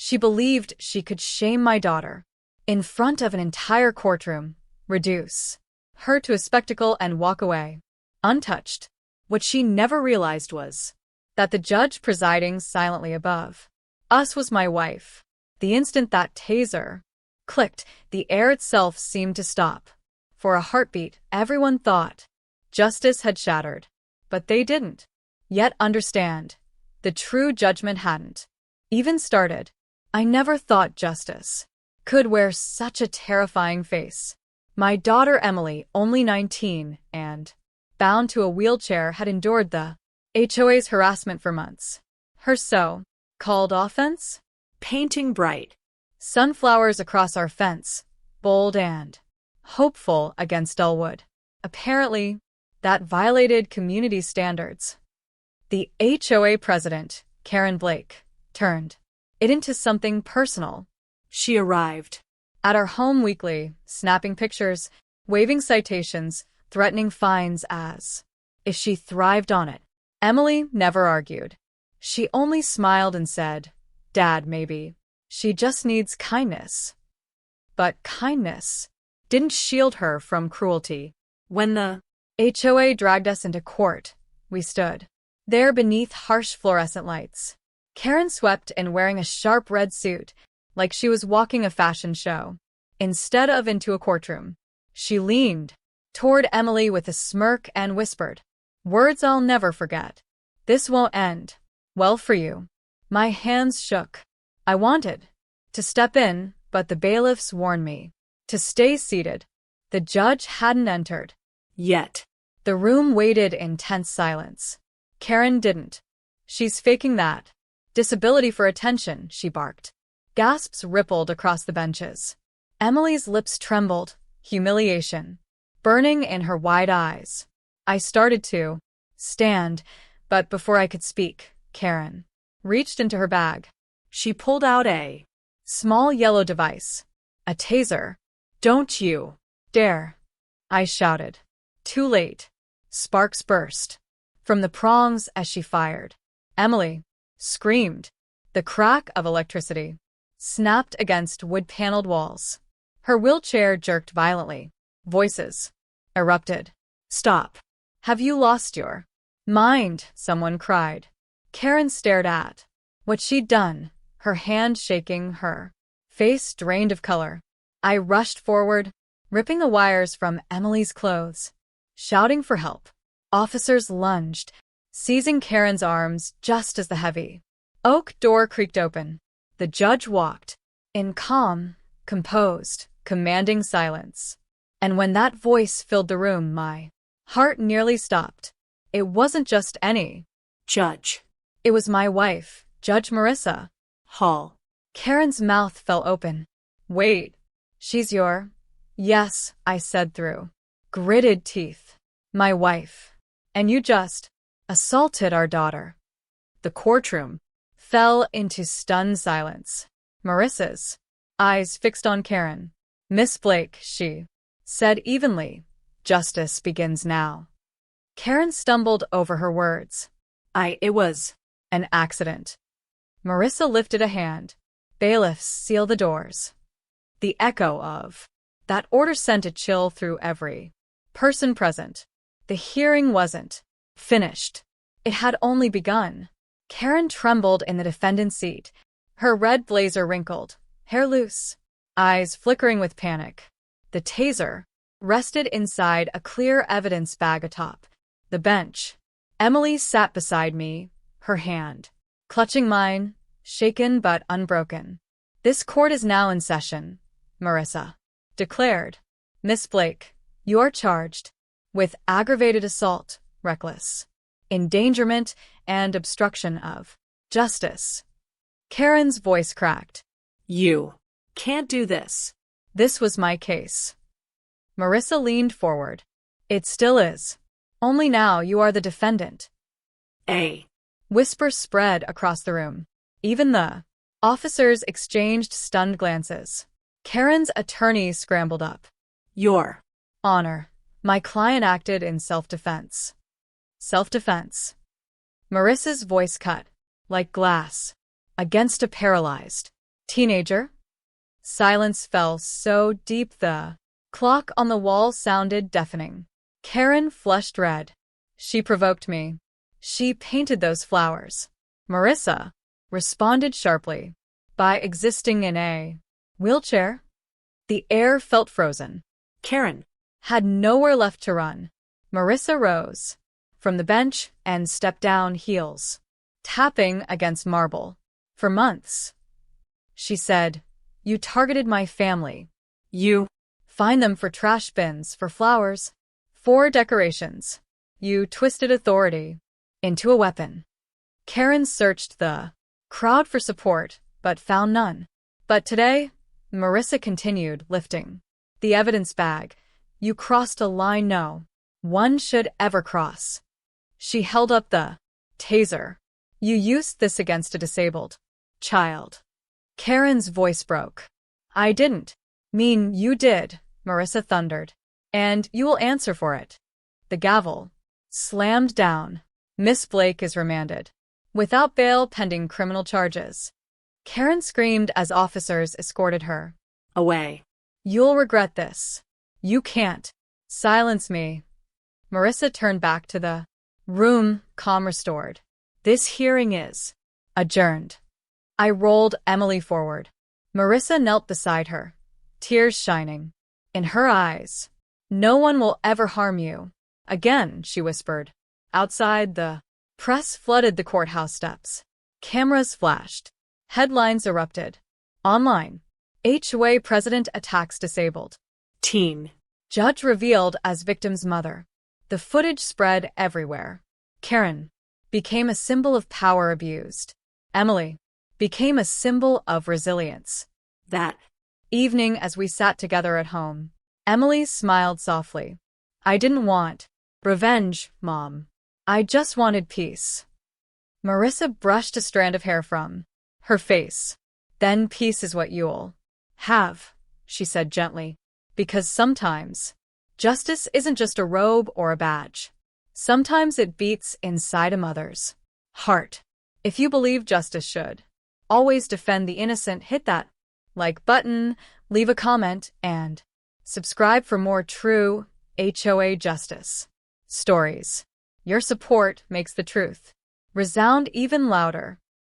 She believed she could shame my daughter in front of an entire courtroom, reduce her to a spectacle and walk away, untouched. What she never realized was that the judge presiding silently above us was my wife. The instant that taser clicked, the air itself seemed to stop. For a heartbeat, everyone thought justice had shattered. But they didn't yet understand. The true judgment hadn't even started. I never thought justice could wear such a terrifying face. My daughter Emily, only 19 and bound to a wheelchair, had endured the HOA's harassment for months. Her so-called offense? Painting bright sunflowers across our fence, bold and hopeful against dull wood. Apparently, that violated community standards. The HOA president, Karen Blake, turned it into something personal. She arrived at our home weekly, snapping pictures, waving citations, threatening fines as if she thrived on it. Emily never argued. She only smiled and said, "Dad, maybe she just needs kindness." But kindness didn't shield her from cruelty. When the HOA dragged us into court, we stood there beneath harsh fluorescent lights. Karen swept in wearing a sharp red suit, like she was walking a fashion show. Instead of into a courtroom, she leaned toward Emily with a smirk and whispered words I'll never forget. "This won't end well for you." My hands shook. I wanted to step in, but the bailiffs warned me to stay seated. The judge hadn't entered yet. The room waited in tense silence. Karen didn't. "She's faking that disability for attention," she barked. Gasps rippled across the benches. Emily's lips trembled, humiliation burning in her wide eyes. I started to stand, but before I could speak, Karen reached into her bag. She pulled out a small yellow device, a taser. "Don't you dare," I shouted. Too late. Sparks burst from the prongs as she fired. Emily screamed. The crack of electricity snapped against wood-paneled walls. Her wheelchair jerked violently. Voices erupted. "Stop. Have you lost your mind?" someone cried. Karen stared at what she'd done, her hand shaking, her face drained of color. I rushed forward, ripping the wires from Emily's clothes, shouting for help. Officers lunged, seizing Karen's arms just as the heavy oak door creaked open. The judge walked in, calm, composed, commanding silence. And when that voice filled the room, my heart nearly stopped. It wasn't just any judge. It was my wife, Judge Marissa Hall. Karen's mouth fell open. "Wait, she's your—" "Yes," I said through gritted teeth. "My wife. And you just assaulted our daughter." The courtroom fell into stunned silence. Marissa's eyes fixed on Karen. "Miss Blake," she said evenly, "justice begins now." Karen stumbled over her words. It was an accident." Marissa lifted a hand. "Bailiffs, seal the doors." The echo of that order sent a chill through every person present. The hearing wasn't finished. It had only begun. Karen trembled in the defendant's seat, her red blazer wrinkled, hair loose, eyes flickering with panic. The taser rested inside a clear evidence bag atop the bench. Emily sat beside me, her hand clutching mine, shaken but unbroken. "This court is now in session," Marissa declared. "Miss Blake, you are charged with aggravated assault, reckless endangerment, and obstruction of justice." Karen's voice cracked. "You can't do this." This was my case. Marissa leaned forward. "It still is. Only now you are the defendant." A whisper spread across the room. Even the officers exchanged stunned glances. Karen's attorney scrambled up. "Your Honor, my client acted in self-defense." Self-defense. Marissa's voice cut, like glass, against a paralyzed Teenager? Silence fell so deep the clock on the wall sounded deafening. Karen flushed red. She provoked me. She painted those flowers. Marissa responded sharply. By existing in a wheelchair? The air felt frozen. Karen Had nowhere left to run. Marissa rose from the bench and stepped down, heels tapping against marble. For months, she said, you targeted my family. You Find them for trash bins, for flowers, for decorations. You twisted authority into a weapon. Karen searched the crowd for support, but found none. But today, Marissa continued, lifting the evidence bag. You crossed a line no one should ever cross. She held up the taser. You used this against a disabled child. Karen's voice broke. I didn't mean you did, Marissa thundered. And you will answer for it. The gavel slammed down. Miss Blake is remanded without bail pending criminal charges. Karen screamed as officers escorted her away. You'll regret this. You can't silence me. Marissa turned back to the room, calm restored. This hearing is adjourned. I rolled Emily forward. Marissa knelt beside her, tears shining in her eyes. No one will ever harm you again, she whispered. Outside, the press flooded the courthouse steps. Cameras flashed. Headlines erupted. Online. HOA president attacks disabled Teen judge revealed as victim's mother. The footage spread everywhere. Karen became a symbol of power abused. Emily became a symbol of resilience. That evening, as we sat together at home, Emily smiled softly. I didn't want revenge, Mom. I just wanted peace. Marissa brushed a strand of hair from her face. Then peace is what you'll have, she said gently. Because sometimes justice isn't just a robe or a badge. Sometimes it beats inside a mother's heart. If you believe justice should always defend the innocent, hit that like button, leave a comment, and subscribe for more true HOA justice stories. Your support makes the truth resound even louder.